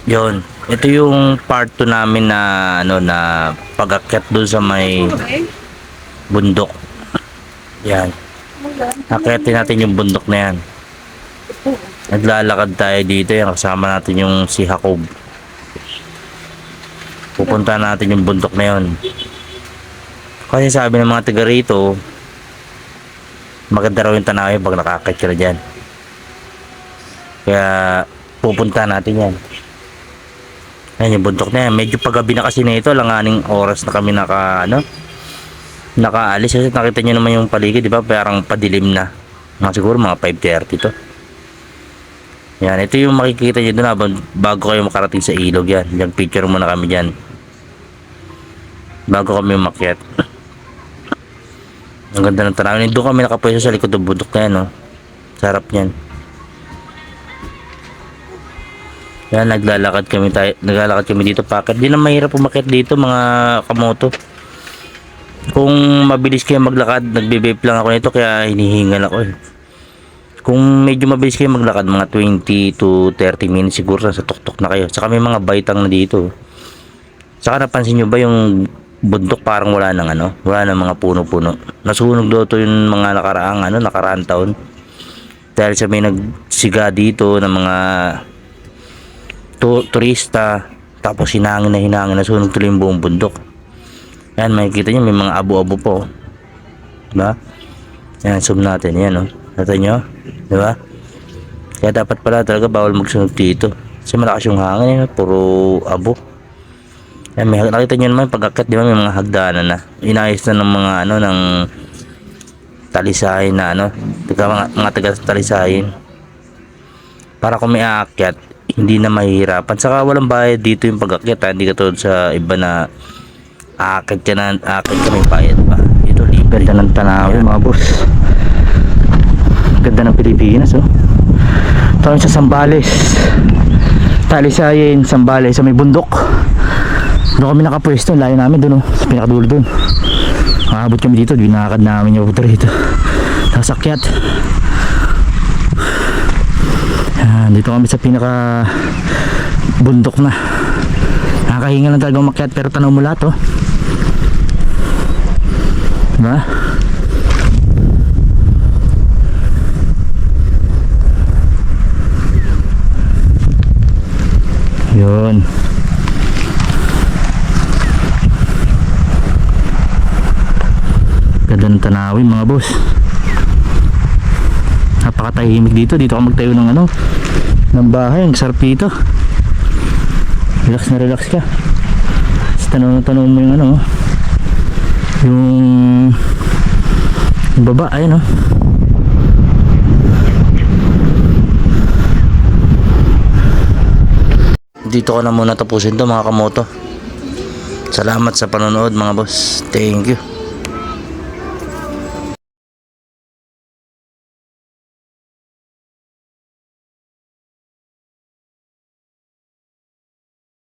Yun. Ito yung part 2 namin na ano na pag-akyat doon sa may bundok. Yan. Akyatin natin yung bundok na yan. Naglalakad tayo dito. Yan, kasama natin yung si Jacob. Pupunta natin yung bundok na yun. Kasi sabi ng mga taga rito, maganda raw yung tanawin pag nakakit ka na dyan. Kaya pupunta natin yan. Ayan yung bundok na yan. Medyo paggabi na kasi na ito. Langaning oras na kami nakaalis. Kasi nakita nyo naman yung paligid, di ba? Parang padilim na. Siguro mga 5:30 to. Yan, ito yung makikita nyo doon bago kayo makarating sa ilog yan. Yung picture muna kami dyan. Bago kami umakyat. Ang ganda ng tanawin. Doon kami nakapwesto sa likod ng bundok na yan, no? Sarap yan. Yan, naglalakad kami dito packet. Di na mahirap umakyat dito mga kamoto. Kung mabilis kayo maglakad, nagbe-vape lang ako nito kaya hinihingal ako eh. Kung medyo mabilis kayo maglakad, mga 20 to 30 minutes siguro sa tuktok na kayo. Saka may mga baitang na dito. Saka napansin nyo ba yung bundok parang wala nang wala nang mga puno-puno. Nasunog daw to yung mga nakaraang taon. Dahil sa may nagsiga dito ng mga turista, tapos hinangin na sunog tuloy yung buong bundok. Yan, makikita nyo may mga abo-abo po, diba? Yan, zoom natin yan, nakita nyo, diba? Kaya dapat pala talaga bawal magsunog dito kasi malakas yung hangin, puro abo. Yan, nakita nyo naman pag-akyat, diba, may mga hagdanan na inayos na ng mga ng talisayin na mga taga talisayin para kung may aakyat hindi na mahihirapan. Saka walang bayad dito yung pag-akyat, hindi katulad sa iba na aakyat ka may bayad pa. Ito libre. Ganda ng tanawin mga boss. Ganda ng Pilipinas, Taon sa Sambales, Talisayin, Sambales, sa may bundok. Doon kami nakapwesto, layo namin doon, sa pinakadulo doon. Makabot kami dito, binakad namin yung puto rito. Tapos akyat. Dito kami sa pinaka bundok na. Nakakahinga lang talaga umakyat pero tanaw mo lahat, diba? Yun. Ganda ng tanawin mga boss. Napakatahimik dito. Dito ka magtayo ng ng bahay. Ang sarap dito. Relax na relax ka. Tanong mo yung yung baba. Ayun, dito ko na muna tapusin to mga kamoto. Salamat sa panonood mga boss. Thank you.